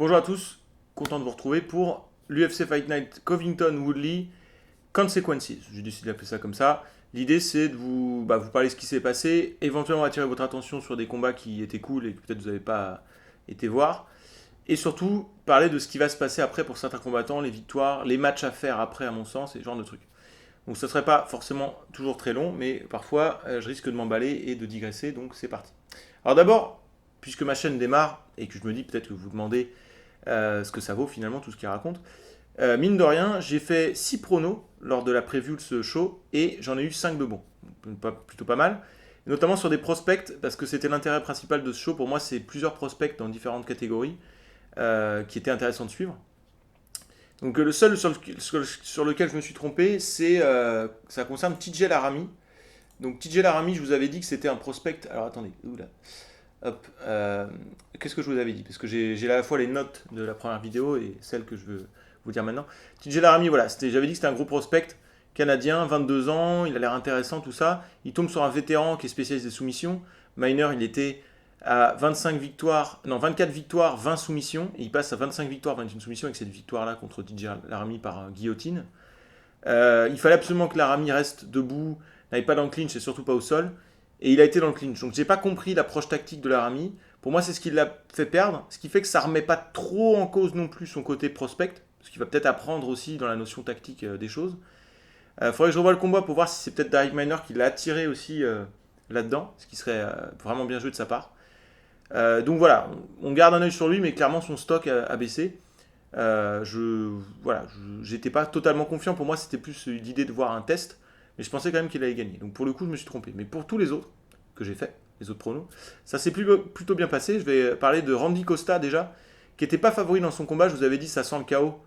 Bonjour à tous, content de vous retrouver pour l'UFC Fight Night Covington Woodley Consequences. J'ai décidé d'appeler ça comme ça. L'idée c'est de vous parler de ce qui s'est passé, éventuellement attirer votre attention sur des combats qui étaient cool et que peut-être vous n'avez pas été voir. Et surtout parler de ce qui va se passer après pour certains combattants, les victoires, les matchs à faire après à mon sens et ce genre de trucs. Donc ça ne serait pas forcément toujours très long, mais parfois je risque de m'emballer et de digresser, donc c'est parti. Alors d'abord, puisque ma chaîne démarre et que je me dis peut-être que vous vous demandez ce que ça vaut finalement tout ce qu'il raconte. Mine de rien, j'ai fait 6 pronos lors de la preview de ce show et j'en ai eu 5 de bons. Plutôt pas mal. Et notamment sur des prospects, parce que c'était l'intérêt principal de ce show. Pour moi, c'est plusieurs prospects dans différentes catégories qui étaient intéressants de suivre. Donc le seul sur lequel je me suis trompé, ça concerne TJ Laramie. Donc TJ Laramie, je vous avais dit que c'était un prospect. Alors attendez, oula. Hop, qu'est-ce que je vous avais dit? Parce que j'ai à la fois les notes de la première vidéo et celles que je veux vous dire maintenant. TJ Laramie, voilà, j'avais dit que c'était un gros prospect canadien, 22 ans, il a l'air intéressant, tout ça. Il tombe sur un vétéran qui est spécialiste des soumissions. Minor, il était à 24 victoires, 20 soumissions. Et il passe à 25 victoires, 21 soumissions avec cette victoire-là contre TJ Laramie par guillotine. Il fallait absolument que Laramie reste debout, n'aille pas dans le clinch et surtout pas au sol. Et il a été dans le clinch. Donc j'ai pas compris l'approche tactique de Laramie. Pour moi, c'est ce qui l'a fait perdre. Ce qui fait que ça remet pas trop en cause non plus son côté prospect. Parce qu'il va peut-être apprendre aussi dans la notion tactique des choses. Faudrait que je revoie le combat pour voir si c'est peut-être Derek Minor qui l'a attiré aussi là-dedans. Ce qui serait vraiment bien joué de sa part. Donc voilà, on garde un œil sur lui, mais clairement son stock a baissé. J'étais pas totalement confiant. Pour moi, c'était plus l'idée de voir un test. Mais je pensais quand même qu'il allait gagner. Donc pour le coup, je me suis trompé. Mais pour tous les autres que j'ai fait, les autres pronos, ça s'est plutôt bien passé. Je vais parler de Randy Costa déjà, qui n'était pas favori dans son combat. Je vous avais dit, ça sent le chaos.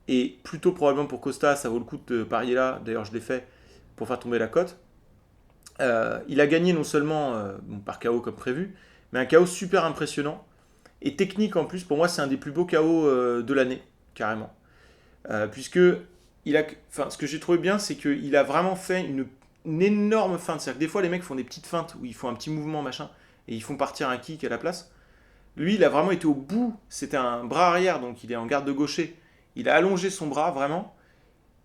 Et plutôt probablement pour Costa, ça vaut le coup de parier là. D'ailleurs, je l'ai fait pour faire tomber la cote. Il a gagné non seulement par KO comme prévu, mais un KO super impressionnant. Et technique en plus, pour moi, c'est un des plus beaux KO de l'année, carrément. Puisque ce que j'ai trouvé bien, c'est qu'il a vraiment fait une énorme feinte. C'est-à-dire que des fois, les mecs font des petites feintes où ils font un petit mouvement, machin, et ils font partir un kick à la place. Lui, il a vraiment été au bout. C'était un bras arrière, donc il est en garde de gaucher. Il a allongé son bras, vraiment.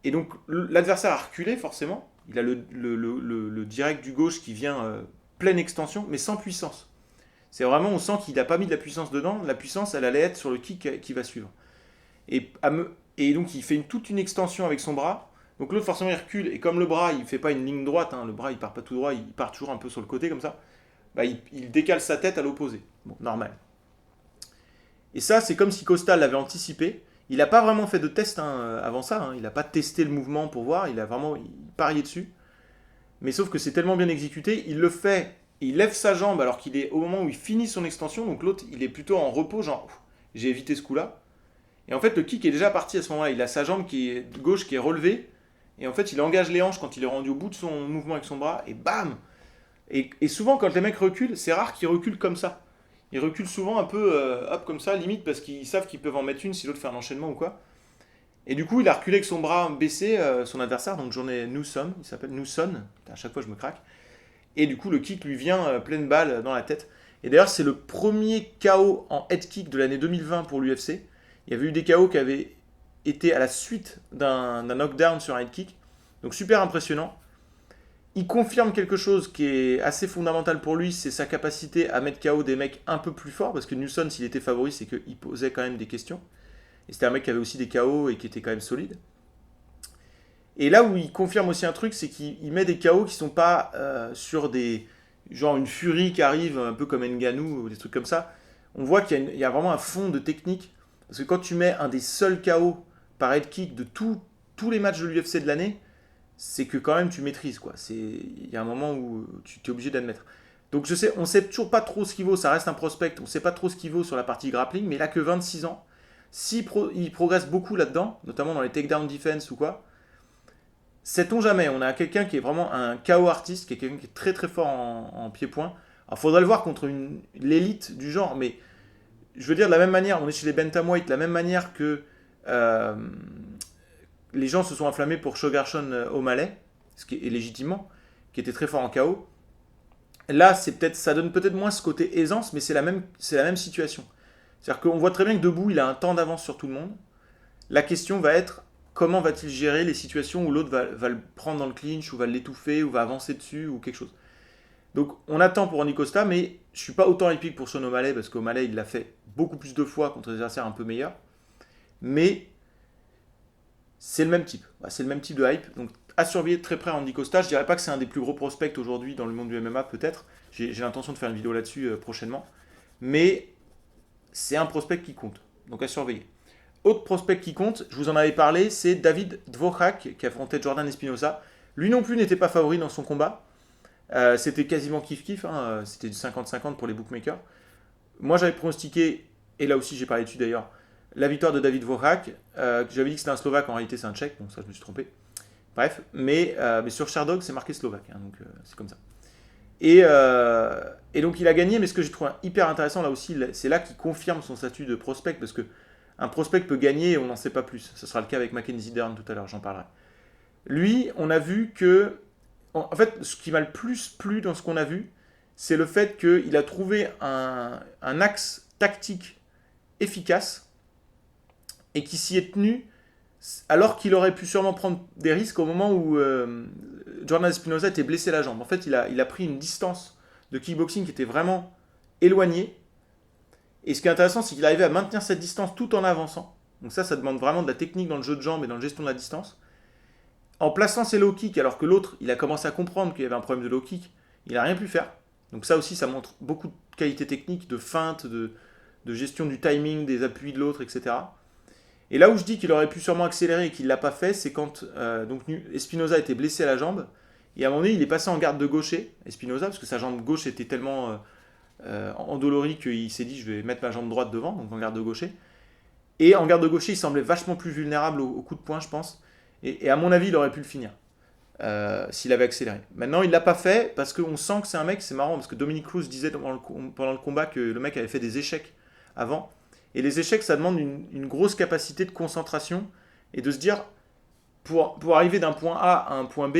Et donc, l'adversaire a reculé, forcément. Il a le direct du gauche qui vient pleine extension, mais sans puissance. C'est vraiment, on sent qu'il n'a pas mis de la puissance dedans. La puissance, elle allait être sur le kick qui va suivre. Et, et donc il fait toute une extension avec son bras. Donc l'autre forcément il recule. Et comme le bras il fait pas une ligne droite, le bras il part pas tout droit, il part toujours un peu sur le côté comme ça. Il décale sa tête à l'opposé. Bon, normal. Et ça c'est comme si Costa l'avait anticipé. Il n'a pas vraiment fait de test avant ça. Il n'a pas testé le mouvement pour voir. Il a vraiment parié dessus. Mais sauf que c'est tellement bien exécuté, il le fait. Il lève sa jambe alors qu'il est au moment où il finit son extension. Donc l'autre il est plutôt en repos, genre j'ai évité ce coup-là. Et en fait, le kick est déjà parti à ce moment-là. Il a sa jambe gauche qui est relevée. Et en fait, il engage les hanches quand il est rendu au bout de son mouvement avec son bras. Et bam et souvent, quand les mecs reculent, c'est rare qu'ils reculent comme ça. Ils reculent souvent un peu, hop, comme ça, limite, parce qu'ils savent qu'ils peuvent en mettre une si l'autre fait un enchaînement ou quoi. Et du coup, il a reculé avec son bras baissé, son adversaire. Donc, j'en ai Newson. Il s'appelle Newson. À chaque fois, je me craque. Et du coup, le kick lui vient pleine balle dans la tête. Et d'ailleurs, c'est le premier KO en head kick de l'année 2020 pour l'UFC. Il y avait eu des KO qui avaient été à la suite d'un knockdown sur un head kick. Donc super impressionnant. Il confirme quelque chose qui est assez fondamental pour lui, c'est sa capacité à mettre KO des mecs un peu plus forts. Parce que Newson, s'il était favori, c'est qu'il posait quand même des questions. Et c'était un mec qui avait aussi des KO et qui était quand même solide. Et là où il confirme aussi un truc, c'est qu'il met des KO qui sont pas sur des... genre une furie qui arrive, un peu comme Ngannou ou des trucs comme ça. On voit qu'il y a vraiment un fond de technique. Parce que quand tu mets un des seuls KO par head kick de tous les matchs de l'UFC de l'année, c'est que quand même tu maîtrises, quoi. Il y a un moment où tu es obligé d'admettre. Donc on ne sait toujours pas trop ce qu'il vaut, ça reste un prospect, on ne sait pas trop ce qu'il vaut sur la partie grappling, mais il a que 26 ans. Il progresse beaucoup là-dedans, notamment dans les takedown defense ou quoi, sait-on jamais, on a quelqu'un qui est vraiment un KO artiste, qui est quelqu'un qui est très très fort en pied-point. Alors faudrait le voir contre l'élite du genre, mais je veux dire de la même manière, on est chez les bantamweight, de la même manière que euh, les gens se sont inflammés pour Shogarshon O'Malley, ce qui est légitimement, qui était très fort en KO. Là, ça donne peut-être moins ce côté aisance, mais c'est la même situation. C'est-à-dire qu'on voit très bien que debout, il a un temps d'avance sur tout le monde. La question va être comment va-t-il gérer les situations où l'autre va le prendre dans le clinch, ou va l'étouffer, ou va avancer dessus, ou quelque chose. Donc on attend pour Andy Costa, mais je suis pas autant épique pour Sean O'Malley, parce qu'O'Malley, il l'a fait beaucoup plus de fois contre des adversaires un peu meilleurs. Mais c'est le même type. C'est le même type de hype. Donc à surveiller de très près Andy Costa. Je dirais pas que c'est un des plus gros prospects aujourd'hui dans le monde du MMA, peut-être. J'ai l'intention de faire une vidéo là-dessus prochainement. Mais c'est un prospect qui compte. Donc à surveiller. Autre prospect qui compte, je vous en avais parlé, c'est David Dvorak qui affrontait Jordan Espinosa. Lui non plus n'était pas favori dans son combat. C'était quasiment kiff-kiff. Hein. C'était du 50-50 pour les bookmakers. Moi j'avais pronostiqué, et là aussi j'ai parlé dessus d'ailleurs, la victoire de David Dvorak. J'avais dit que c'était un Slovaque, en réalité c'est un Tchèque. Bon, ça je me suis trompé. Bref, mais sur Sherdog c'est marqué Slovaque. Hein, donc c'est comme ça. Et donc il a gagné, mais ce que j'ai trouvé hyper intéressant là aussi, c'est là qu'il confirme son statut de prospect, parce que un prospect peut gagner et on n'en sait pas plus. Ce sera le cas avec Mackenzie Dern tout à l'heure, j'en parlerai. Lui, on a vu que... En fait, ce qui m'a le plus plu dans ce qu'on a vu, c'est le fait qu'il a trouvé un axe tactique efficace et qui s'y est tenu alors qu'il aurait pu sûrement prendre des risques au moment où Jordan Espinosa était blessé la jambe. En fait, il a pris une distance de kickboxing qui était vraiment éloignée. Et ce qui est intéressant, c'est qu'il arrivait à maintenir cette distance tout en avançant. Donc ça demande vraiment de la technique dans le jeu de jambes et dans la gestion de la distance. En plaçant ses low kicks, alors que l'autre, il a commencé à comprendre qu'il y avait un problème de low kick, il n'a rien pu faire. Donc ça aussi, ça montre beaucoup de qualité technique, de feinte, de gestion du timing, des appuis de l'autre, etc. Et là où je dis qu'il aurait pu sûrement accélérer et qu'il ne l'a pas fait, c'est quand donc Espinosa était blessé à la jambe. Et à un moment donné, il est passé en garde de gaucher, Espinosa, parce que sa jambe gauche était tellement endolorie qu'il s'est dit je vais mettre ma jambe droite devant, donc en garde de gaucher. Et en garde de gaucher, il semblait vachement plus vulnérable au coup de poing, je pense. Et à mon avis, il aurait pu le finir s'il avait accéléré. Maintenant, il ne l'a pas fait parce qu'on sent que c'est un mec, c'est marrant, parce que Dominic Cruz disait pendant le combat que le mec avait fait des échecs avant. Et les échecs, ça demande une grosse capacité de concentration et de se dire, pour arriver d'un point A à un point B,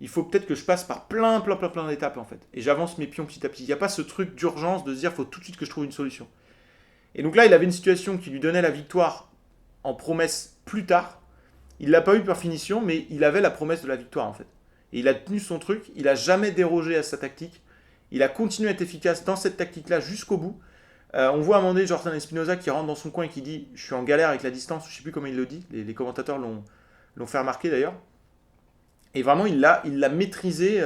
il faut peut-être que je passe par plein d'étapes en fait. Et j'avance mes pions petit à petit. Il n'y a pas ce truc d'urgence de se dire, il faut tout de suite que je trouve une solution. Et donc là, il avait une situation qui lui donnait la victoire en promesse plus tard. Il ne l'a pas eu par finition, mais il avait la promesse de la victoire en fait. Et il a tenu son truc, il n'a jamais dérogé à sa tactique. Il a continué à être efficace dans cette tactique-là jusqu'au bout. On voit à un moment donné Jordan Espinosa qui rentre dans son coin et qui dit je suis en galère avec la distance, je ne sais plus comment il le dit, les commentateurs l'ont fait remarquer d'ailleurs. Et vraiment il l'a maîtrisé.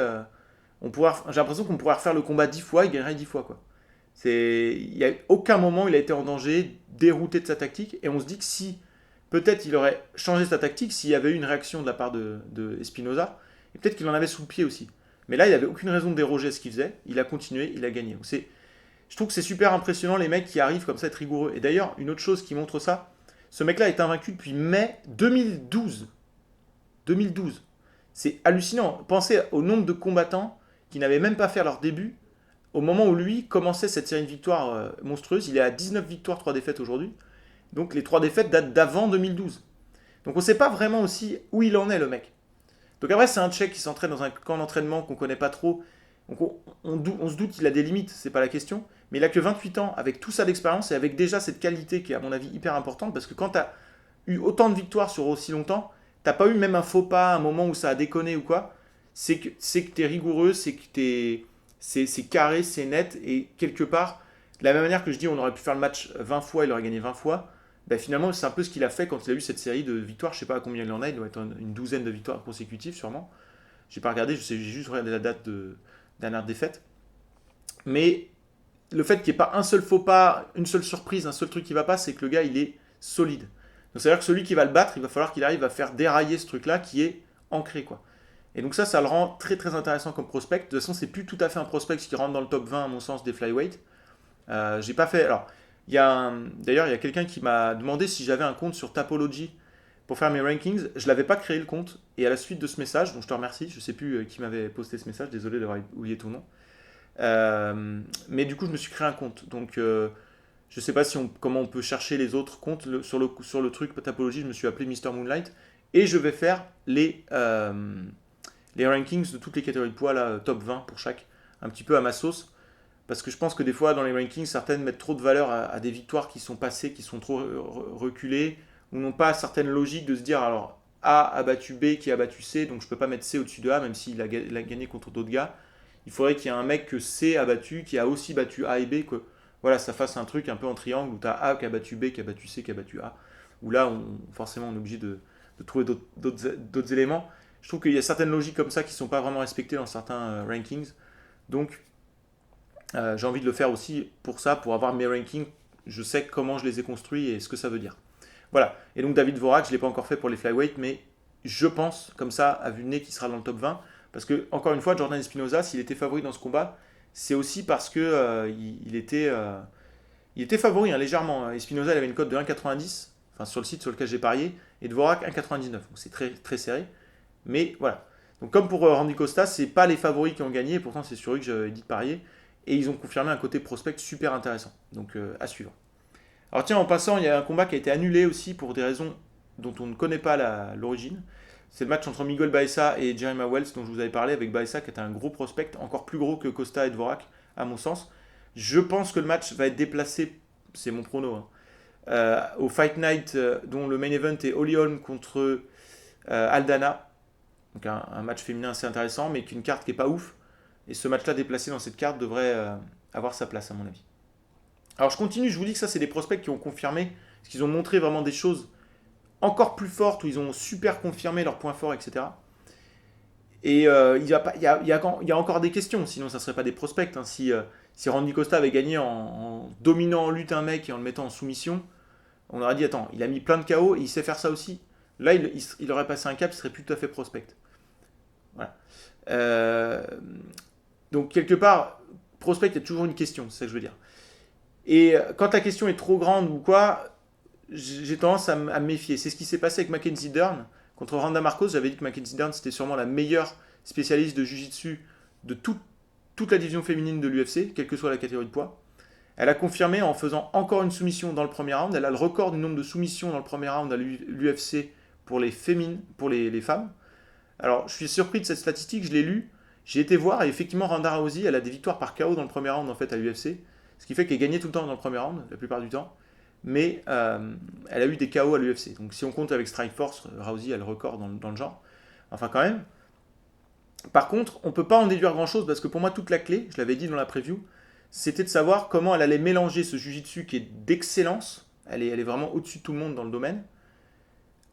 J'ai l'impression qu'on pourrait refaire le combat 10 fois, il gagnerait 10 fois quoi. Il n'y a aucun moment où il a été en danger, dérouté de sa tactique, et on se dit que si peut-être il aurait changé sa tactique s'il y avait eu une réaction de la part de Espinosa, et peut-être qu'il en avait sous le pied aussi. Mais là il n'avait aucune raison de déroger à ce qu'il faisait, il a continué, il a gagné. Donc je trouve que c'est super impressionnant les mecs qui arrivent comme ça à être rigoureux. Et d'ailleurs, une autre chose qui montre ça, ce mec-là est invaincu depuis mai 2012. 2012. C'est hallucinant. Pensez au nombre de combattants qui n'avaient même pas fait leur début au moment où lui commençait cette série de victoires monstrueuse. Il est à 19 victoires, 3 défaites aujourd'hui. Donc les 3 défaites datent d'avant 2012. Donc on ne sait pas vraiment aussi où il en est le mec. Donc après c'est un Tchèque qui s'entraîne dans un camp d'entraînement qu'on ne connaît pas trop. Donc on se doute qu'il a des limites, c'est pas la question. Mais il a que 28 ans, avec tout ça d'expérience et avec déjà cette qualité qui est à mon avis hyper importante, parce que quand tu as eu autant de victoires sur aussi longtemps, t'as pas eu même un faux pas, un moment où ça a déconné ou quoi, c'est que tu es rigoureux, c'est que c'est carré, c'est net, et quelque part, de la même manière que je dis on aurait pu faire le match 20 fois, il aurait gagné 20 fois, ben finalement c'est un peu ce qu'il a fait quand il a eu cette série de victoires, je sais pas à combien il en a, il doit être une douzaine de victoires consécutives sûrement. J'ai pas regardé, j'ai juste regardé la date de dernière défaite. Mais le fait qu'il n'y ait pas un seul faux pas, une seule surprise, un seul truc qui va pas, c'est que le gars, il est solide. Donc, c'est-à-dire que celui qui va le battre, il va falloir qu'il arrive à faire dérailler ce truc-là qui est ancré, quoi. Et donc ça le rend très très intéressant comme prospect. De toute façon, c'est plus tout à fait un prospect qui rentre dans le top 20, à mon sens, des flyweight. J'ai pas fait... Alors, d'ailleurs, il y a quelqu'un qui m'a demandé si j'avais un compte sur Tapology pour faire mes rankings. Je l'avais pas créé le compte. Et à la suite de ce message, dont je te remercie, je sais plus qui m'avait posté ce message, désolé d'avoir oublié ton nom. Mais du coup, je me suis créé un compte. Donc, je sais pas comment on peut chercher les autres comptes. Sur le truc Tapology, je me suis appelé Mr. Moonlight. Et je vais faire les rankings de toutes les catégories de poids, là, top 20 pour chaque, un petit peu à ma sauce. parce que je pense que des fois, dans les rankings, certaines mettent trop de valeur à des victoires qui sont passées, qui sont trop reculées, ou n'ont pas certaines logiques de se dire, alors A a battu B qui a battu C, donc je peux pas mettre C au-dessus de A, même s'il il a gagné contre d'autres gars. Il faudrait qu'il y ait un mec que C a battu, qui a aussi battu A et B, que voilà, ça fasse un truc un peu en triangle où tu as A qui a battu B, qui a battu C, qui a battu A. Où là, forcément, on est obligé de trouver d'autres éléments. Je trouve qu'il y a certaines logiques comme ça qui ne sont pas vraiment respectées dans certains rankings. Donc, j'ai envie de le faire aussi pour ça, pour avoir mes rankings. Je sais comment je les ai construits et ce que ça veut dire. Voilà. Et donc, David Vorak, je ne l'ai pas encore fait pour les flyweight, mais je pense, comme ça, à vue de nez, qu'il sera dans le top 20. Parce que, encore une fois, Jordan Espinosa, s'il était favori dans ce combat, c'est aussi parce que il était favori, hein, légèrement. Espinosa, il avait une cote de 1,90, enfin sur le site sur lequel j'ai parié, et Dvorak 1,99. Donc c'est très, très serré. Mais voilà. Donc comme pour Randy Costa, c'est pas les favoris qui ont gagné, et pourtant c'est sur eux que j'avais dit de parier. Et ils ont confirmé un côté prospect super intéressant. Donc à suivre. Alors tiens, en passant, il y a un combat qui a été annulé aussi pour des raisons dont on ne connaît pas l'origine. C'est le match entre Miguel Baeza et Jeremiah Wells dont je vous avais parlé, avec Baeza qui était un gros prospect, encore plus gros que Costa et Dvorak, à mon sens. Je pense que le match va être déplacé, c'est mon prono, hein, au Fight Night, dont le main event est Holly Holm contre Aldana. Donc un match féminin assez intéressant, mais qu'une carte qui est pas ouf. Et ce match-là déplacé dans cette carte devrait avoir sa place, à mon avis. Alors je continue, je vous dis que ça, c'est des prospects qui ont confirmé, parce qu'ils ont montré vraiment des choses encore plus fortes, où ils ont super confirmé leurs points forts, etc. Et il y a encore des questions, sinon ça ne serait pas des prospects. Hein. Si Randy Costa avait gagné en dominant en lutte un mec et en le mettant en soumission, on aurait dit, attends, il a mis plein de KO et il sait faire ça aussi. Là, il aurait passé un cap, il serait plus tout à fait prospect. Voilà. Donc, quelque part, prospect, il y a toujours une question, c'est ça que je veux dire. Et quand la question est trop grande ou quoi, j'ai tendance à me méfier. C'est ce qui s'est passé avec Mackenzie Dern. Contre Randa Marcos, j'avais dit que Mackenzie Dern, c'était sûrement la meilleure spécialiste de Jiu-Jitsu de toute la division féminine de l'UFC, quelle que soit la catégorie de poids. Elle a confirmé en faisant encore une soumission dans le premier round. Elle a le record du nombre de soumissions dans le premier round à l'UFC pour les femmes. Alors, je suis surpris de cette statistique, je l'ai lu. J'ai été voir et effectivement, Ronda Rousey, elle a des victoires par KO dans le premier round en fait à l'UFC. Ce qui fait qu'elle gagnait tout le temps dans le premier round, la plupart du temps. Mais elle a eu des KO à l'UFC. Donc si on compte avec Strikeforce, Rousey a le record dans le genre. Enfin, quand même. Par contre, on ne peut pas en déduire grand-chose parce que pour moi, toute la clé, je l'avais dit dans la preview, c'était de savoir comment elle allait mélanger ce jiu-jitsu qui est d'excellence, elle est vraiment au-dessus de tout le monde dans le domaine,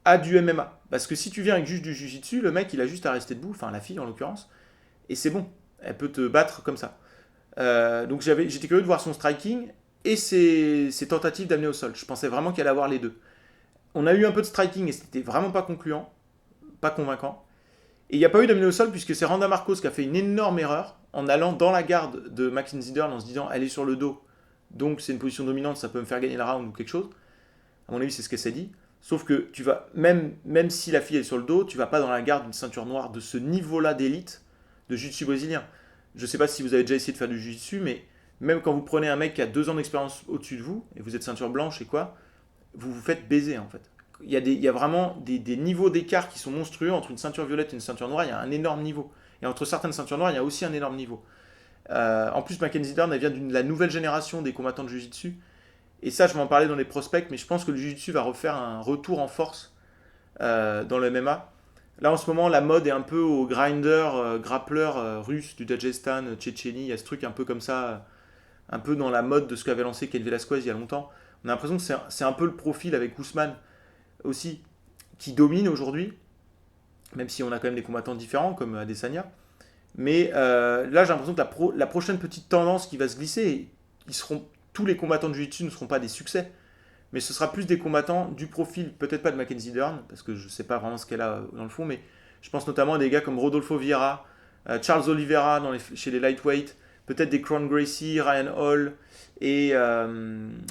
à du MMA. Parce que si tu viens avec juste du jiu-jitsu, le mec, il a juste à rester debout, enfin la fille en l'occurrence, et c'est bon. Elle peut te battre comme ça. Donc j'étais curieux de voir son striking et ses tentatives d'amener au sol. Je pensais vraiment qu'elle allait avoir les deux. On a eu un peu de striking et c'était vraiment pas concluant, pas convaincant. Et il n'y a pas eu d'amener au sol puisque c'est Randa Marcos qui a fait une énorme erreur en allant dans la garde de Mackenzie Dern en se disant elle est sur le dos, donc c'est une position dominante, ça peut me faire gagner le round ou quelque chose. À mon avis, c'est ce qu'elle s'est dit. Sauf que tu vas, même si la fille est sur le dos, tu vas pas dans la garde d'une ceinture noire de ce niveau-là d'élite de jiu-jitsu brésilien. Je sais pas si vous avez déjà essayé de faire du jiu-jitsu, mais même quand vous prenez un mec qui a 2 ans d'expérience au-dessus de vous, et vous êtes ceinture blanche et quoi, vous vous faites baiser en fait. Il y a vraiment des niveaux d'écart qui sont monstrueux entre une ceinture violette et une ceinture noire, il y a un énorme niveau. Et entre certaines ceintures noires, il y a aussi un énorme niveau. En plus, Mackenzie Dern, elle vient de la nouvelle génération des combattants de jiu-jitsu. Et ça, je vais en parler dans les prospects, mais je pense que le jiu-jitsu va refaire un retour en force dans le MMA. Là, en ce moment, la mode est un peu au grinder, grappleur russe du Dagestan, Tchétchénie. Il y a ce truc un peu comme ça, un peu dans la mode de ce qu'avait lancé Ken Velasquez il y a longtemps. On a l'impression que c'est un peu le profil avec Ousmane aussi, qui domine aujourd'hui, même si on a quand même des combattants différents comme Adesanya. Mais là, j'ai l'impression que la prochaine petite tendance qui va se glisser, tous les combattants de Jiu-Jitsu ne seront pas des succès, mais ce sera plus des combattants du profil, peut-être pas de Mackenzie Dern, parce que je ne sais pas vraiment ce qu'elle a dans le fond, mais je pense notamment à des gars comme Rodolfo Vieira, Charles Oliveira chez les lightweight, peut-être des Cron Gracie, Ryan Hall et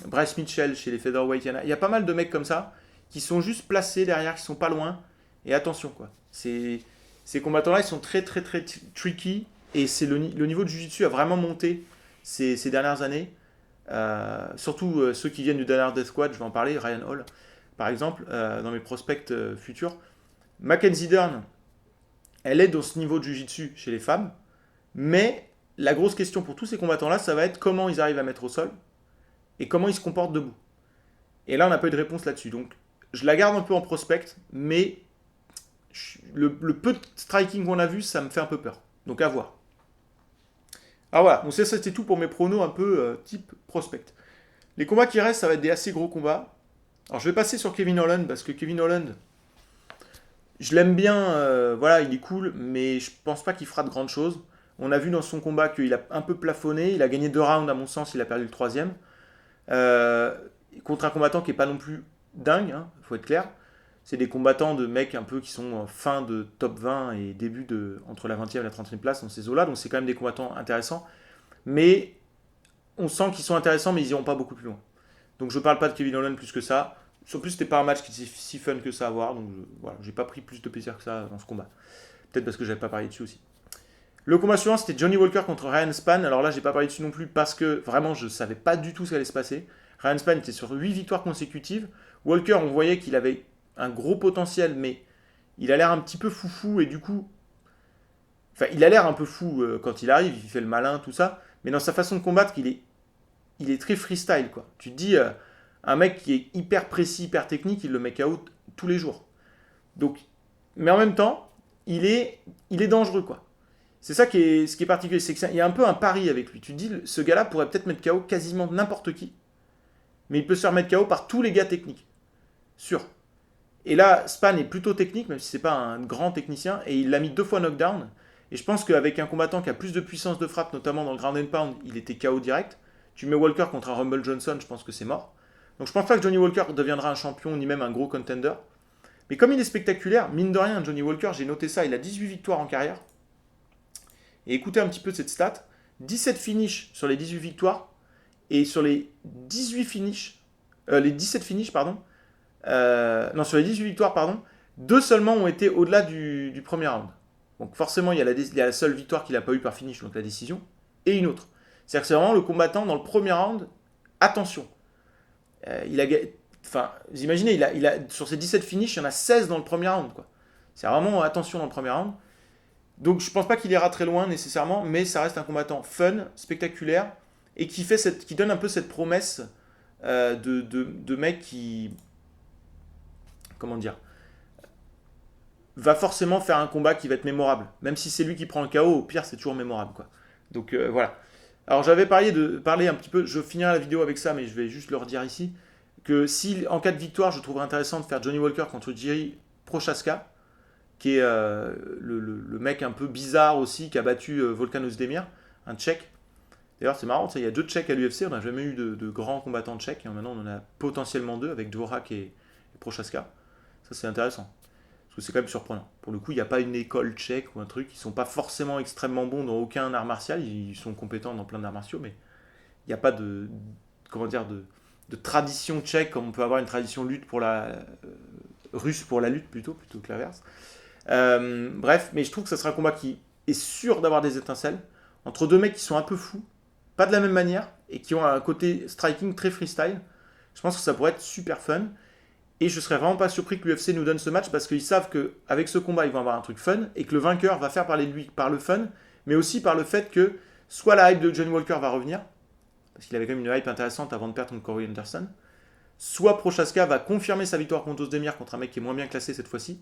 Bryce Mitchell chez les featherweight. Il y a pas mal de mecs comme ça qui sont juste placés derrière, qui sont pas loin. Et attention, quoi. Ces combattants-là, ils sont très, très, très tricky. Et le niveau de Jiu-Jitsu a vraiment monté ces dernières années. Surtout ceux qui viennent du Dana Death Squad, je vais en parler, Ryan Hall, par exemple, dans mes prospects futurs. Mackenzie Dern, elle est dans ce niveau de Jiu-Jitsu chez les femmes, mais la grosse question pour tous ces combattants-là, ça va être comment ils arrivent à mettre au sol et comment ils se comportent debout. Et là, on n'a pas eu de réponse là-dessus. Donc, je la garde un peu en prospect, mais le peu de striking qu'on a vu, ça me fait un peu peur. Donc, à voir. Alors voilà, donc ça c'était tout pour mes pronos un peu type prospect. Les combats qui restent, ça va être des assez gros combats. Alors, je vais passer sur Kevin Holland, parce que Kevin Holland, je l'aime bien, voilà, il est cool, mais je pense pas qu'il fera de grandes choses. On a vu dans son combat qu'il a un peu plafonné, il a gagné 2 rounds à mon sens, il a perdu le troisième. Euh, Contre un combattant qui est pas non plus dingue, hein, faut être clair. C'est des combattants de mecs un peu qui sont fin de top 20 et début de entre la 20e et la 30e place dans ces eaux-là, donc c'est quand même des combattants intéressants. Mais on sent qu'ils sont intéressants, mais ils iront pas beaucoup plus loin. Donc je parle pas de Kevin Holland plus que ça. En plus, c'était pas un match qui était si fun que ça à voir, donc voilà, j'ai pas pris plus de plaisir que ça dans ce combat. Peut-être parce que j'avais pas parlé dessus aussi. Le combat suivant, c'était Johnny Walker contre Ryan Spann. Alors là, j'ai pas parlé dessus non plus parce que vraiment, je savais pas du tout ce qui allait se passer. Ryan Spann était sur 8 victoires consécutives. Walker, on voyait qu'il avait un gros potentiel, mais il a l'air un petit peu foufou et du coup. Enfin, il a l'air un peu fou quand il arrive, il fait le malin, tout ça. Mais dans sa façon de combattre, il est très freestyle, quoi. Tu te dis, un mec qui est hyper précis, hyper technique, il le met KO tous les jours. Donc, mais en même temps, il est dangereux, quoi. C'est ça ce qui est particulier, c'est qu'il y a un peu un pari avec lui. Tu te dis, ce gars-là pourrait peut-être mettre KO quasiment n'importe qui, mais il peut se faire mettre KO par tous les gars techniques. Sûr. Et là, Span est plutôt technique, même si c'est pas un grand technicien, et il l'a mis 2 fois knockdown. Et je pense qu'avec un combattant qui a plus de puissance de frappe, notamment dans le ground and pound, il était KO direct. Tu mets Walker contre un Rumble Johnson, je pense que c'est mort. Donc je pense pas que Johnny Walker deviendra un champion, ni même un gros contender. Mais comme il est spectaculaire, mine de rien, Johnny Walker, j'ai noté ça, il a 18 victoires en carrière. Et écoutez un petit peu cette stat. 17 finishes sur les 18 victoires. Et sur les 18 finishes, les 17 finishes, pardon. Non, sur les 18 victoires, pardon. 2 seulement ont été au-delà du premier round. Donc forcément, il y a la seule victoire qu'il n'a pas eu par finish, donc la décision. Et une autre. C'est-à-dire que c'est vraiment le combattant dans le premier round. Attention. Il a, enfin, vous imaginez, sur ses 17 finishes, il y en a 16 dans le premier round, quoi. C'est vraiment attention dans le premier round. Donc je pense pas qu'il ira très loin nécessairement, mais ça reste un combattant fun, spectaculaire, et qui donne un peu cette promesse de mec qui, comment dire, va forcément faire un combat qui va être mémorable. Même si c'est lui qui prend le KO, au pire c'est toujours mémorable, quoi. Donc voilà. Alors j'avais parlé un petit peu, je finirai la vidéo avec ça, mais je vais juste le redire ici, que si en cas de victoire, je trouverais intéressant de faire Johnny Walker contre Jiri Prochaska, qui est le mec un peu bizarre aussi, qui a battu Volkan Ozdemir, un Tchèque. D'ailleurs, c'est marrant, il y a 2 Tchèques à l'UFC, on n'a jamais eu de grands combattants tchèques, et maintenant on en a potentiellement 2 avec Dvorak et Prochaska. Ça, c'est intéressant, parce que c'est quand même surprenant. Pour le coup, il n'y a pas une école tchèque ou un truc, ils sont pas forcément extrêmement bons dans aucun art martial, ils sont compétents dans plein d'arts martiaux, mais il n'y a pas comment dire, de tradition tchèque, comme on peut avoir une tradition lutte pour russe pour la lutte plutôt que l'inverse. Bref, mais je trouve que ça sera un combat qui est sûr d'avoir des étincelles entre 2 mecs qui sont un peu fous, pas de la même manière, et qui ont un côté striking très freestyle. Je pense que ça pourrait être super fun. Et je serais vraiment pas surpris que l'UFC nous donne ce match parce qu'ils savent qu'avec ce combat, ils vont avoir un truc fun et que le vainqueur va faire parler de lui par le fun, mais aussi par le fait que soit la hype de Johnny Walker va revenir, parce qu'il avait quand même une hype intéressante avant de perdre contre Corey Anderson, soit Prochaska va confirmer sa victoire contre Ozdemir contre un mec qui est moins bien classé cette fois-ci,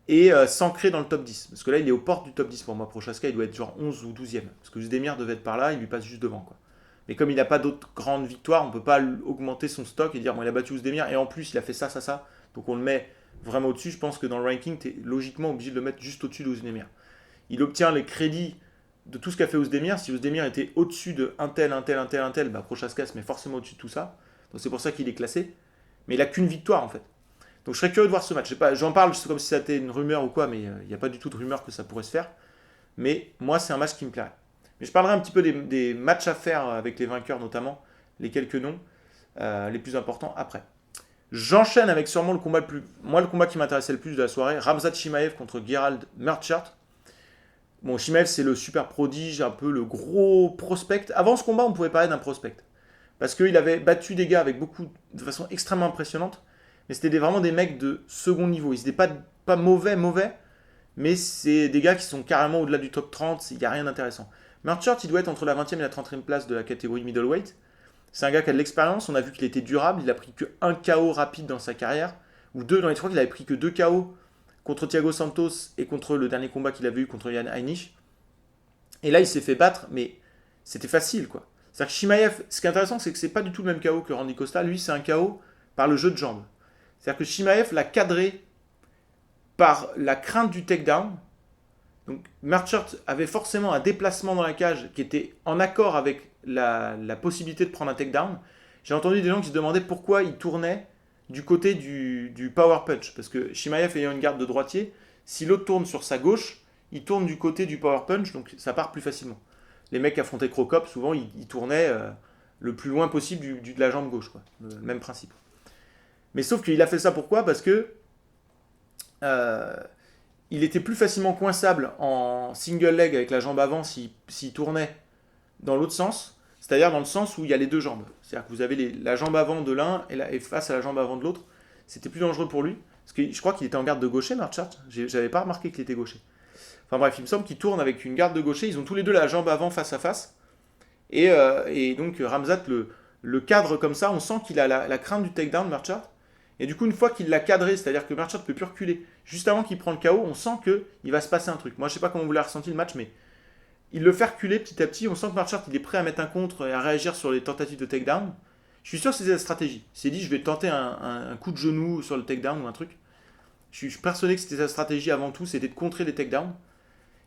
et s'ancrer dans le top 10. Parce que là, il est aux portes du top 10 pour moi. Prochaska, il doit être genre 11 ou 12e. Parce que Ozdemir devait être par là, il lui passe juste devant, quoi. Mais comme il n'a pas d'autres grandes victoires, on ne peut pas augmenter son stock et dire bon, il a battu Ozdemir et en plus il a fait ça, ça, ça. Donc on le met vraiment au-dessus. Je pense que dans le ranking, tu es logiquement obligé de le mettre juste au-dessus d'Ozdemir. Il obtient les crédits de tout ce qu'a fait Ozdemir. Si Ozdemir était au-dessus de un tel, bah Prochaska se met forcément au-dessus de tout ça. Donc c'est pour ça qu'il est classé. Mais il n'a qu'une victoire en fait. Donc je serais curieux de voir ce match. J'en parle comme si c'était une rumeur ou quoi, mais il n'y a pas du tout de rumeur que ça pourrait se faire. Mais moi, c'est un match qui me plairait. Mais je parlerai un petit peu des matchs à faire avec les vainqueurs notamment, les quelques noms les plus importants après. J'enchaîne avec sûrement le combat qui m'intéressait le plus de la soirée, Khamzat Chimaev contre Gerald Meerschaert. Bon, Chimaev c'est le super prodige, un peu le gros prospect. Avant ce combat, on pouvait parler d'un prospect. Parce qu'il avait battu des gars de façon extrêmement impressionnante, mais c'était vraiment des mecs de second niveau. Ils n'étaient pas mauvais, mais c'est des gars qui sont carrément au-delà du top 30, il n'y a rien d'intéressant. Marchart, il doit être entre la 20e et la 30e place de la catégorie middleweight. C'est un gars qui a de l'expérience, on a vu qu'il était durable, il a pris que un KO rapide dans sa carrière, ou deux dans les trois, il avait pris que 2 KO contre Thiago Santos et contre le dernier combat qu'il avait eu contre Jan Heinisch. Et là, il s'est fait battre, mais c'était facile, quoi. C'est-à-dire que Chimaev, ce qui est intéressant, c'est que c'est pas du tout le même KO que Randy Costa. Lui, c'est un KO par le jeu de jambes. C'est-à-dire que Chimaev l'a cadré par la crainte du takedown. Donc, Marchart avait forcément un déplacement dans la cage qui était en accord avec la possibilité de prendre un takedown. J'ai entendu des gens qui se demandaient pourquoi il tournait du côté du power punch. Parce que Chimaev ayant une garde de droitier, si l'autre tourne sur sa gauche, il tourne du côté du power punch, donc ça part plus facilement. Les mecs qui affrontaient Crocop, souvent, ils tournaient le plus loin possible de la jambe gauche, quoi. Le même principe. Mais sauf qu'il a fait ça pourquoi ? Parce que il était plus facilement coinçable en single leg avec la jambe avant s'il tournait dans l'autre sens, c'est-à-dire dans le sens où il y a les deux jambes. C'est-à-dire que vous avez la jambe avant de l'un et face à la jambe avant de l'autre. C'était plus dangereux pour lui. Parce que je crois qu'il était en garde de gaucher, Marchart. J'avais pas remarqué qu'il était gaucher. Enfin bref, il me semble qu'il tourne avec une garde de gaucher. Ils ont tous les deux la jambe avant face à face. Et donc Khamzat le cadre comme ça. On sent qu'il a la crainte du takedown, Marchart. Et du coup, une fois qu'il l'a cadré, c'est-à-dire que Marchart ne peut plus reculer, juste avant qu'il prend le KO, on sent qu'il va se passer un truc. Moi, je sais pas comment vous l'avez ressenti le match, mais il le fait reculer petit à petit. On sent que Marchart il est prêt à mettre un contre et à réagir sur les tentatives de takedown. Je suis sûr que c'est la stratégie. Il s'est dit, je vais tenter un coup de genou sur le takedown ou un truc. Je suis persuadé que c'était sa stratégie avant tout, c'était de contrer les takedowns.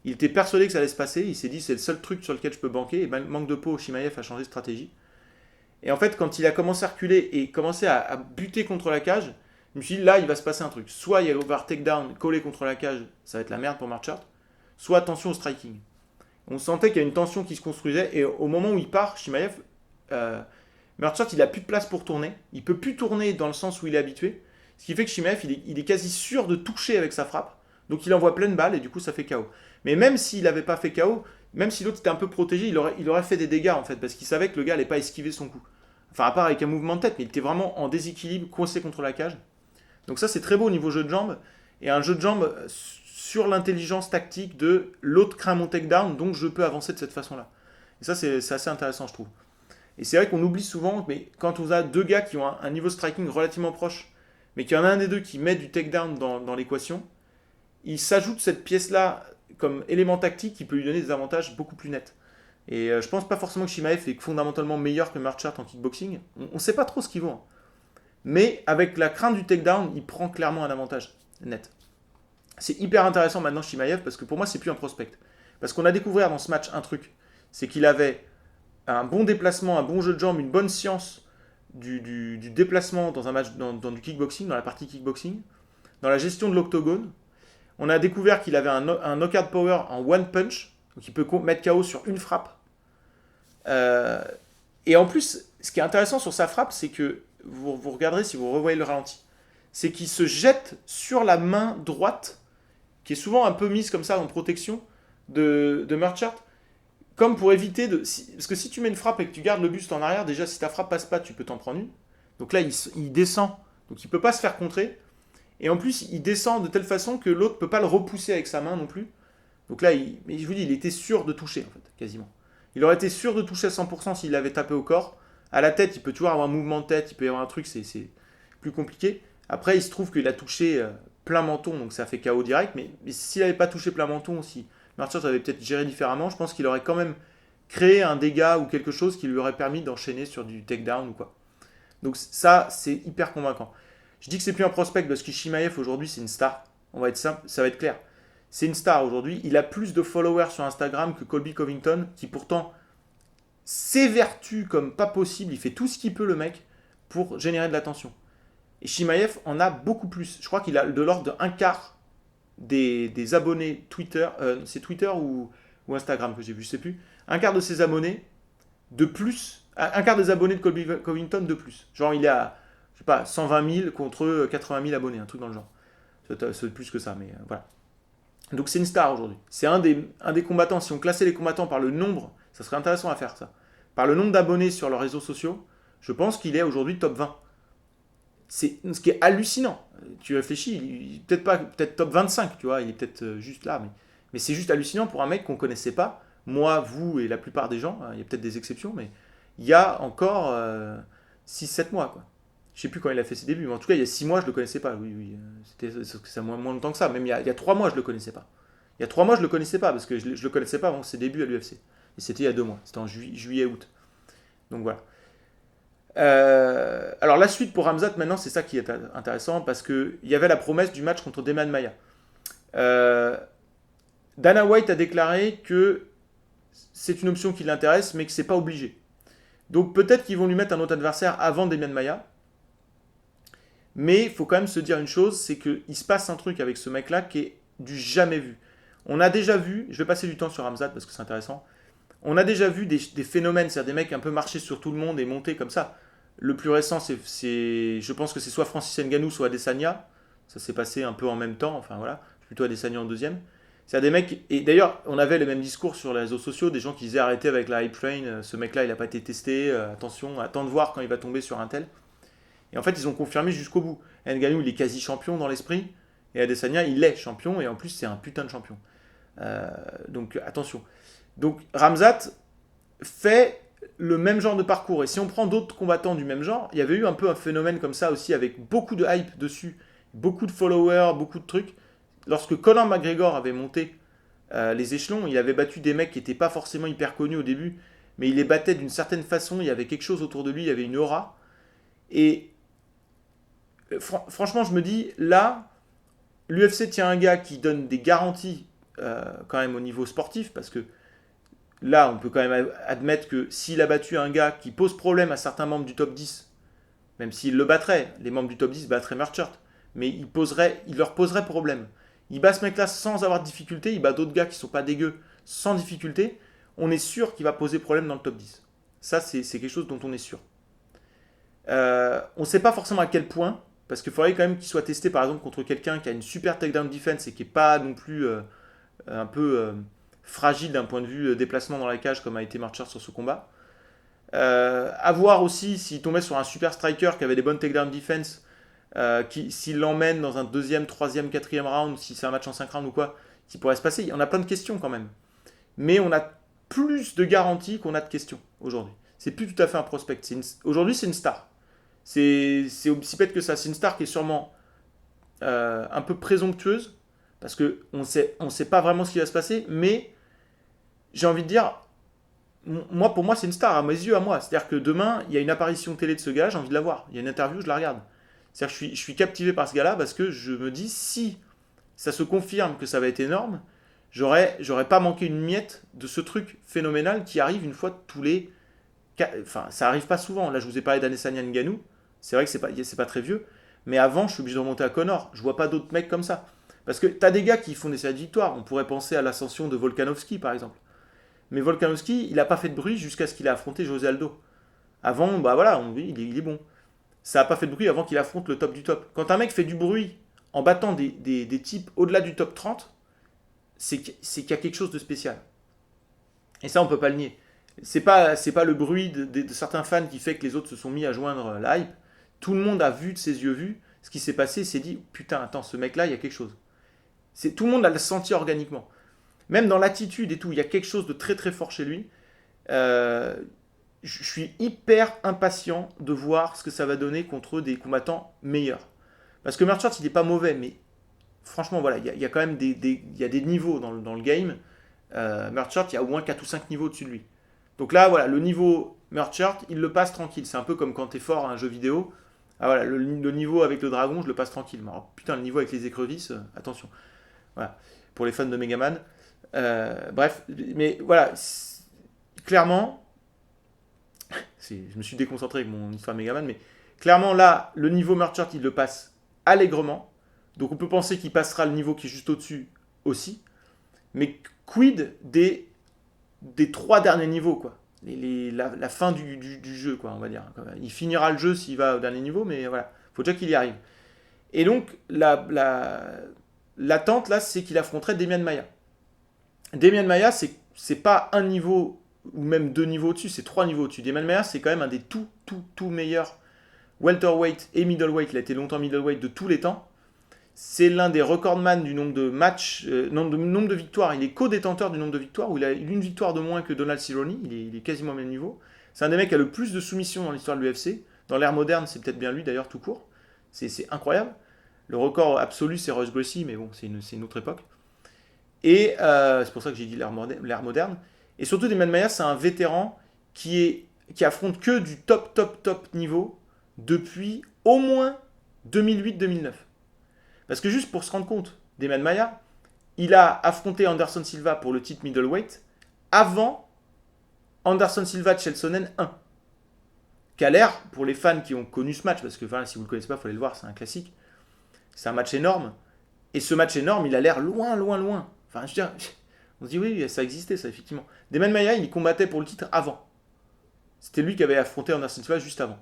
Il était persuadé que ça allait se passer. Il s'est dit, c'est le seul truc sur lequel je peux banquer. Et ben, manque de peau, Chimaev a changé de stratégie. Et en fait, quand il a commencé à reculer et commencé à buter contre la cage, je me suis dit, là, il va se passer un truc. Soit il va y avoir takedown collé contre la cage, ça va être la merde pour Marchart. Soit attention au striking. On sentait qu'il y a une tension qui se construisait. Et au moment où il part, Chimaev, Marchart, il n'a plus de place pour tourner. Il ne peut plus tourner dans le sens où il est habitué. Ce qui fait que Chimaev, il est quasi sûr de toucher avec sa frappe. Donc il envoie pleine balle et du coup, ça fait KO. Mais même s'il n'avait pas fait KO, même si l'autre était un peu protégé, il aurait fait des dégâts en fait. Parce qu'il savait que le gars n'allait pas esquiver son coup. Enfin, à part avec un mouvement de tête, mais il était vraiment en déséquilibre, coincé contre la cage. Donc ça, c'est très beau au niveau jeu de jambes. Et un jeu de jambes sur l'intelligence tactique de l'autre craint mon takedown, donc je peux avancer de cette façon-là. Et ça, c'est assez intéressant, je trouve. Et c'est vrai qu'on oublie souvent, mais quand on a deux gars qui ont un niveau striking relativement proche, mais qu'il y en a un des deux qui met du takedown dans l'équation, il s'ajoute cette pièce-là comme élément tactique qui peut lui donner des avantages beaucoup plus nets. Et je pense pas forcément que Chimaev est fondamentalement meilleur que Marchart en kickboxing. On sait pas trop ce qu'il vaut. Hein. Mais avec la crainte du takedown, il prend clairement un avantage net. C'est hyper intéressant maintenant Chimaev parce que pour moi c'est plus un prospect. Parce qu'on a découvert dans ce match un truc, c'est qu'il avait un bon déplacement, un bon jeu de jambes, une bonne science du déplacement dans un match, dans du kickboxing, dans la partie kickboxing, dans la gestion de l'octogone. On a découvert qu'il avait un knockout power en one punch, donc il peut mettre KO sur une frappe. Et en plus, ce qui est intéressant sur sa frappe, c'est que vous regarderez si vous revoyez le ralenti, c'est qu'il se jette sur la main droite, qui est souvent un peu mise comme ça en protection de Marchart, comme pour éviter de... parce que si tu mets une frappe et que tu gardes le buste en arrière, déjà si ta frappe passe pas, tu peux t'en prendre une. Donc là, il descend, donc il peut pas se faire contrer. Et en plus, il descend de telle façon que l'autre peut pas le repousser avec sa main non plus. Donc là, mais je vous dis, il était sûr de toucher, en fait, quasiment. Il aurait été sûr de toucher à 100% s'il avait tapé au corps. À la tête, il peut toujours avoir un mouvement de tête, il peut y avoir un truc, c'est plus compliqué. Après, il se trouve qu'il a touché plein menton, donc ça fait KO direct. Mais s'il n'avait pas touché plein menton, si Marchart avait peut-être géré différemment, je pense qu'il aurait quand même créé un dégât ou quelque chose qui lui aurait permis d'enchaîner sur du takedown ou quoi. Donc ça, c'est hyper convaincant. Je dis que c'est plus un prospect parce que Chimaev aujourd'hui, c'est une star. On va être simple, ça va être clair. C'est une star aujourd'hui. Il a plus de followers sur Instagram que Colby Covington, qui pourtant s'évertue comme pas possible. Il fait tout ce qu'il peut, le mec, pour générer de l'attention. Et Chimaev en a beaucoup plus. Je crois qu'il a de l'ordre d'un quart des abonnés Twitter. C'est Twitter ou Instagram que j'ai vu, je sais plus. Un quart de ses abonnés de plus. Un quart des abonnés de Colby Covington de plus. Genre, il est à, je sais pas, 120 000 contre 80 000 abonnés, un truc dans le genre. C'est plus que ça, mais voilà. Donc c'est une star aujourd'hui. C'est un des combattants. Si on classait les combattants par le nombre, ça serait intéressant à faire ça. Par le nombre d'abonnés sur leurs réseaux sociaux, je pense qu'il est aujourd'hui top 20. C'est ce qui est hallucinant. Tu réfléchis, il est peut-être top 25, tu vois, il est peut-être juste là, mais c'est juste hallucinant pour un mec qu'on connaissait pas, moi, vous et la plupart des gens, hein, il y a peut-être des exceptions, mais il y a encore 6-7 mois, quoi. Je sais plus quand il a fait ses débuts, mais en tout cas, il y a 6 mois, je le connaissais pas. Oui, oui, c'était ça moins longtemps que ça. Même il y a 3 mois, je le connaissais pas. Il y a 3 mois, je le connaissais pas, parce que je le connaissais pas avant ses débuts à l'UFC. Et c'était il y a 2 mois. C'était en juillet-août. Donc voilà. Alors la suite pour Ramzat maintenant, c'est ça qui est intéressant, parce qu'il y avait la promesse du match contre Demian Maia. Euh, Dana White a déclaré que c'est une option qui l'intéresse, mais que c'est pas obligé. Donc peut-être qu'ils vont lui mettre un autre adversaire avant Demian Maia. Mais il faut quand même se dire une chose, c'est qu'il se passe un truc avec ce mec-là qui est du jamais vu. On a déjà vu, je vais passer du temps sur Ramzat parce que c'est intéressant, on a déjà vu des phénomènes, c'est-à-dire des mecs un peu marcher sur tout le monde et monter comme ça. Le plus récent, je pense que c'est soit Francis Ngannou, soit Adesanya. Ça s'est passé un peu en même temps, enfin voilà, plutôt Adesanya en deuxième. C'est des mecs, et d'ailleurs, on avait les mêmes discours sur les réseaux sociaux, des gens qui disaient arrêtez avec la hype train, ce mec-là, il n'a pas été testé, attention, attends de voir quand il va tomber sur un tel. Et en fait, ils ont confirmé jusqu'au bout. Ngannou, il est quasi champion dans l'esprit, et Adesanya, il est champion, et en plus, c'est un putain de champion. Donc, attention. Donc, Ramzat fait le même genre de parcours. Et si on prend d'autres combattants du même genre, il y avait eu un peu un phénomène comme ça aussi, avec beaucoup de hype dessus, beaucoup de followers, beaucoup de trucs. Lorsque Conor McGregor avait monté les échelons, il avait battu des mecs qui n'étaient pas forcément hyper connus au début, mais il les battait d'une certaine façon, il y avait quelque chose autour de lui, il y avait une aura. Et franchement, je me dis, là, l'UFC tient un gars qui donne des garanties quand même au niveau sportif, parce que là, on peut quand même admettre que s'il a battu un gars qui pose problème à certains membres du top 10, même s'il le battrait, les membres du top 10 battraient Merchant, mais il leur poserait problème. Il bat ce mec-là sans avoir de difficulté, il bat d'autres gars qui sont pas dégueux sans difficulté, on est sûr qu'il va poser problème dans le top 10. Ça, c'est quelque chose dont on est sûr. On ne sait pas forcément à quel point, parce qu'il faudrait quand même qu'il soit testé par exemple contre quelqu'un qui a une super takedown defense et qui n'est pas non plus un peu fragile d'un point de vue déplacement dans la cage comme a été Marchard sur ce combat. À voir aussi s'il tombait sur un super striker qui avait des bonnes takedown defense, s'il l'emmène dans un deuxième, troisième, quatrième round, si c'est un match en 5 rounds ou quoi, qui pourrait se passer. On a plein de questions quand même. Mais on a plus de garanties qu'on a de questions aujourd'hui. C'est plus tout à fait un prospect. Aujourd'hui, c'est une star. C'est aussi bête que ça. C'est une star qui est sûrement un peu présomptueuse, parce qu'on ne sait pas vraiment ce qui va se passer, mais j'ai envie de dire, pour moi, c'est une star, à mes yeux, à moi. C'est-à-dire que demain, il y a une apparition télé de ce gars, j'ai envie de la voir. Il y a une interview, je la regarde. C'est-à-dire que je suis captivé par ce gars-là, parce que je me dis, si ça se confirme que ça va être énorme, j'aurais pas manqué une miette de ce truc phénoménal qui arrive une fois tous les... Enfin, ça arrive pas souvent. Là, je vous ai parlé d'Adesanya Ngannou. C'est vrai que c'est pas très vieux. Mais avant, je suis obligé de remonter à Conor. Je vois pas d'autres mecs comme ça. Parce que t'as des gars qui font des séries de victoires. On pourrait penser à l'ascension de Volkanovski, par exemple. Mais Volkanovski, il a pas fait de bruit jusqu'à ce qu'il a affronté José Aldo. Avant, bah voilà, il est bon. Ça a pas fait de bruit avant qu'il affronte le top du top. Quand un mec fait du bruit en battant des types au-delà du top 30, c'est qu'il y a quelque chose de spécial. Et ça, on peut pas le nier. C'est pas le bruit de certains fans qui fait que les autres se sont mis à joindre la hype. Tout le monde a vu de ses yeux vus ce qui s'est passé et s'est dit putain, attends, ce mec-là, il y a quelque chose. Tout le monde l'a senti organiquement. Même dans l'attitude et tout, il y a quelque chose de très très fort chez lui. Je suis hyper impatient de voir ce que ça va donner contre des combattants meilleurs. Parce que Merchant, il n'est pas mauvais, mais franchement, voilà, il y a quand même il y a des niveaux dans le game. Merchant, il y a au moins 4 ou 5 niveaux au-dessus de lui. Donc là, voilà, le niveau Merchant, il le passe tranquille. C'est un peu comme quand tu es fort à un jeu vidéo. Ah voilà, le niveau avec le dragon, je le passe tranquille. Alors, putain, le niveau avec les écrevisses, attention. Voilà, pour les fans de Megaman. Bref, mais voilà, clairement, je me suis déconcentré avec mon histoire Megaman, mais clairement là, le niveau Merchant, il le passe allègrement. Donc on peut penser qu'il passera le niveau qui est juste au-dessus aussi. Mais quid des 3 derniers niveaux, quoi. La fin du jeu, quoi, on va dire. Il finira le jeu s'il va au dernier niveau, mais voilà, faut déjà qu'il y arrive. Et donc, l'attente, là, c'est qu'il affronterait Demian Maia. Demian Maia, c'est pas un niveau, ou même 2 niveaux au-dessus, c'est 3 niveaux au-dessus. Demian Maia, c'est quand même un des tout meilleurs welterweight et middleweight. Il a été longtemps middleweight de tous les temps. C'est l'un des recordman du nombre de matchs, nombre de victoires. Il est co-détenteur du nombre de victoires, où il a une victoire de moins que Donald Cerrone. Il est quasiment au même niveau. C'est un des mecs qui a le plus de soumissions dans l'histoire de l'UFC. Dans l'ère moderne, c'est peut-être bien lui d'ailleurs, tout court. C'est incroyable. Le record absolu, c'est Royce Gracie, mais bon, c'est une autre époque. Et c'est pour ça que j'ai dit l'ère moderne. Et surtout, Demian Maia, c'est un vétéran qui affronte que du top niveau depuis au moins 2008-2009. Parce que juste pour se rendre compte, Demian Maia, il a affronté Anderson Silva pour le titre middleweight avant Anderson Silva de Chelsonen 1. Qui a l'air, pour les fans qui ont connu ce match, parce que si vous ne le connaissez pas, il faut aller le voir, c'est un classique. C'est un match énorme. Et ce match énorme, il a l'air loin. Enfin, je veux dire, on se dit oui, ça existait, ça, effectivement. Demian Maia, il combattait pour le titre avant. C'était lui qui avait affronté Anderson Silva juste avant.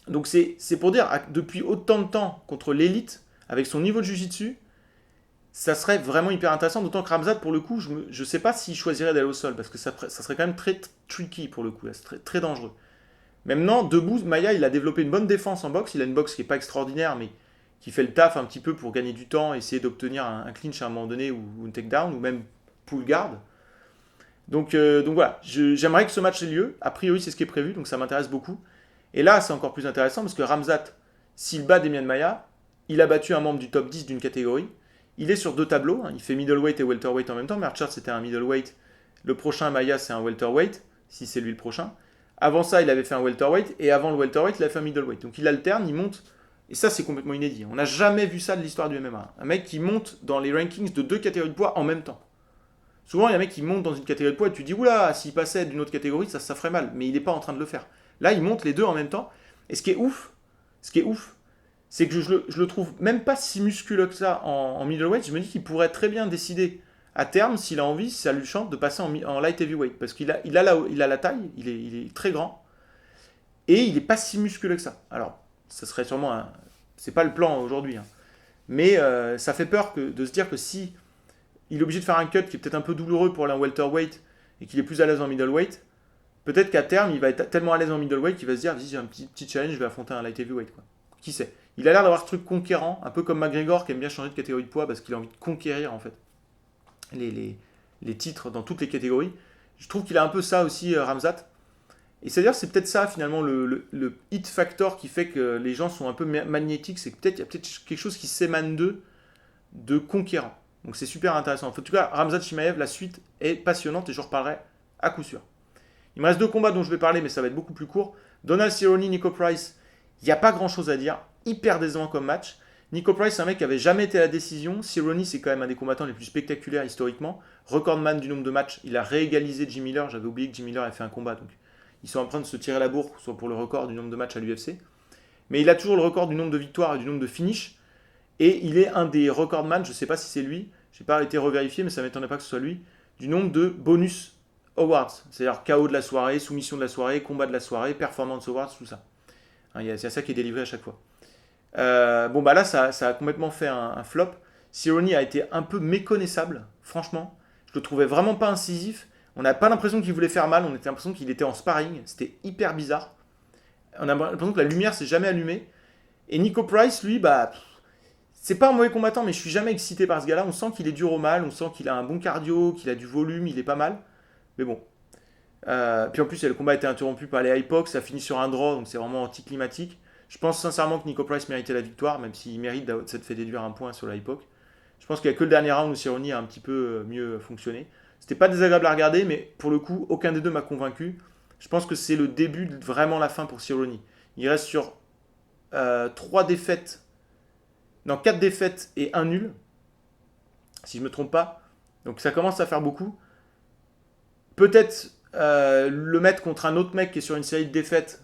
Donc c'est pour dire, depuis autant de temps contre l'élite, avec son niveau de jiu-jitsu, ça serait vraiment hyper intéressant, d'autant que Khamzat, pour le coup, je ne sais pas s'il choisirait d'aller au sol, parce que ça serait quand même très tricky, pour le coup, c'est très, très dangereux. Maintenant, debout, Maia, il a développé une bonne défense en boxe, il a une boxe qui n'est pas extraordinaire, mais qui fait le taf un petit peu pour gagner du temps, essayer d'obtenir un clinch à un moment donné, ou une takedown, ou même pull guard. Donc voilà, j'aimerais que ce match ait lieu, a priori c'est ce qui est prévu, donc ça m'intéresse beaucoup. Et là, c'est encore plus intéressant, parce que Khamzat, s'il bat Demian Maia, il a battu un membre du top 10 d'une catégorie. Il est sur 2 tableaux, il fait middleweight et welterweight en même temps. Merchant, c'était un middleweight. Le prochain Maia, c'est un welterweight, si c'est lui le prochain. Avant ça, il avait fait un welterweight, et avant le welterweight, il a fait un middleweight. Donc il alterne, il monte, et ça, c'est complètement inédit. On n'a jamais vu ça de l'histoire du MMA. Un mec qui monte dans les rankings de 2 catégories de poids en même temps. Souvent, il y a un mec qui monte dans une catégorie de poids, et tu dis, oula, s'il passait d'une autre catégorie, ça ferait mal. Mais il n'est pas en train de le faire. Là, il monte les deux en même temps. Et ce qui est ouf, c'est que je le trouve même pas si musculeux que ça en middleweight. Je me dis qu'il pourrait très bien décider à terme, s'il a envie, si ça lui chante, de passer en light heavyweight. Parce qu'il a la taille, il est très grand, et il n'est pas si musculeux que ça. Alors, ça serait sûrement c'est pas le plan aujourd'hui, mais ça fait peur de se dire que si il est obligé de faire un cut qui est peut-être un peu douloureux pour aller en welterweight, et qu'il est plus à l'aise en middleweight, peut-être qu'à terme, il va être tellement à l'aise en middleweight qu'il va se dire, vas-y, j'ai un petit challenge, je vais affronter un light heavyweight, quoi. Qui sait? Il a l'air d'avoir ce truc conquérant, un peu comme McGregor qui aime bien changer de catégorie de poids parce qu'il a envie de conquérir en fait les titres dans toutes les catégories. Je trouve qu'il a un peu ça aussi, Khamzat. Et c'est-à-dire c'est peut-être ça finalement le hit factor qui fait que les gens sont un peu magnétiques, c'est que peut-être il y a peut-être quelque chose qui s'émane d'eux de conquérant. Donc c'est super intéressant. En tout cas, Khamzat Chimaev, la suite est passionnante et je reparlerai à coup sûr. Il me reste 2 combats dont je vais parler, mais ça va être beaucoup plus court. Donald Cerrone, Nico Price. Il n'y a pas grand chose à dire. Hyper décevant comme match. Nico Price, c'est un mec qui avait jamais été à la décision. Cerrone, c'est quand même un des combattants les plus spectaculaires historiquement. Recordman du nombre de matchs. Il a réégalisé Jim Miller. J'avais oublié que Jim Miller avait fait un combat. Donc ils sont en train de se tirer la bourre, soit pour le record du nombre de matchs à l'UFC. Mais il a toujours le record du nombre de victoires et du nombre de finishes. Et il est un des recordman, je ne sais pas si c'est lui. Je n'ai pas été revérifié, mais ça ne m'étonnerait pas que ce soit lui. Du nombre de bonus awards. C'est-à-dire KO de la soirée, soumission de la soirée, combat de la soirée, performance awards, tout ça. C'est ça qui est délivré à chaque fois. Là, ça a complètement fait un flop. Cerrone a été un peu méconnaissable, franchement. Je le trouvais vraiment pas incisif. On n'a pas l'impression qu'il voulait faire mal, on était l'impression qu'il était en sparring. C'était hyper bizarre. On a l'impression que la lumière s'est jamais allumée. Et Nico Price, lui, c'est pas un mauvais combattant, mais je suis jamais excité par ce gars-là. On sent qu'il est dur au mal, on sent qu'il a un bon cardio, qu'il a du volume, il est pas mal. Mais bon. Puis en plus, le combat a été interrompu par les hypox, ça finit sur un draw, donc c'est vraiment anticlimatique. Je pense sincèrement que Nico Price méritait la victoire, même s'il mérite de s'être fait déduire un point sur la hypoc. Je pense qu'il n'y a que le dernier round où Cerrone a un petit peu mieux fonctionné. C'était pas désagréable à regarder, mais pour le coup, aucun des deux m'a convaincu. Je pense que c'est le début de vraiment la fin pour Cerrone. Il reste sur 4 défaites et 1 nul, si je me trompe pas. Donc ça commence à faire beaucoup. Peut-être le mettre contre un autre mec qui est sur une série de défaites,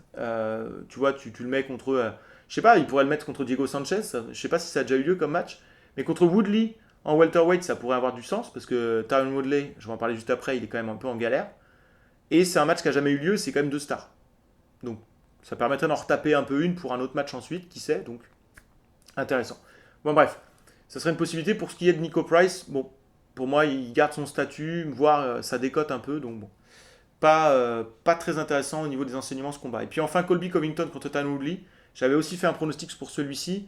tu vois, tu le mets contre, je sais pas, il pourrait le mettre contre Diego Sanchez, je sais pas si ça a déjà eu lieu comme match, mais contre Woodley en welterweight, ça pourrait avoir du sens, parce que Tyron Woodley, je vais en parler juste après, il est quand même un peu en galère, et c'est un match qui a jamais eu lieu, c'est quand même 2 stars. Donc ça permettrait d'en retaper un peu une pour un autre match ensuite, qui sait, donc intéressant. Bon bref, ça serait une possibilité. Pour ce qui est de Nico Price, bon, pour moi il garde son statut, voire ça décote un peu, donc bon. Pas très intéressant au niveau des enseignements ce combat. Et puis enfin Colby Covington contre Tyron Woodley. J'avais aussi fait un pronostic pour celui-ci.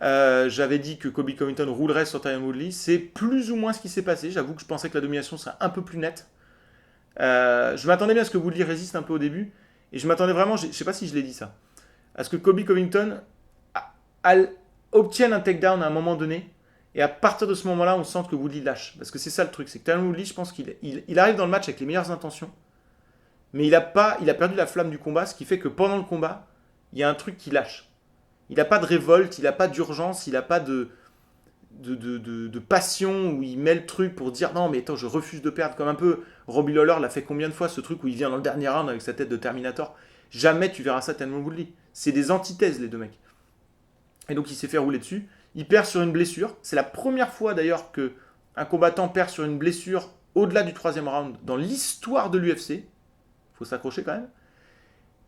J'avais dit que Colby Covington roulerait sur Tyron Woodley. C'est plus ou moins ce qui s'est passé. J'avoue que je pensais que la domination serait un peu plus nette. Je m'attendais bien à ce que Woodley résiste un peu au début. Et je m'attendais vraiment, je ne sais pas si je l'ai dit ça, à ce que Colby Covington obtienne un takedown à un moment donné. Et à partir de ce moment-là, on sent que Woodley lâche. Parce que c'est ça le truc. C'est que Tyron Woodley, je pense qu'il arrive dans le match avec les meilleures intentions. Mais il a perdu la flamme du combat. Ce qui fait que pendant le combat, il y a un truc qui lâche. Il n'a pas de révolte, il n'a pas d'urgence, il n'a pas de passion où il met le truc pour dire non mais attends je refuse de perdre, comme un peu Robbie Lawler l'a fait combien de fois, ce truc où il vient dans le dernier round avec sa tête de Terminator. Jamais tu verras ça tellement Woodley. C'est des antithèses les deux mecs. Et donc il s'est fait rouler dessus. Il perd sur une blessure. C'est la première fois d'ailleurs que un combattant perd sur une blessure au-delà du troisième round dans l'histoire de l'UFC. Faut s'accrocher quand même.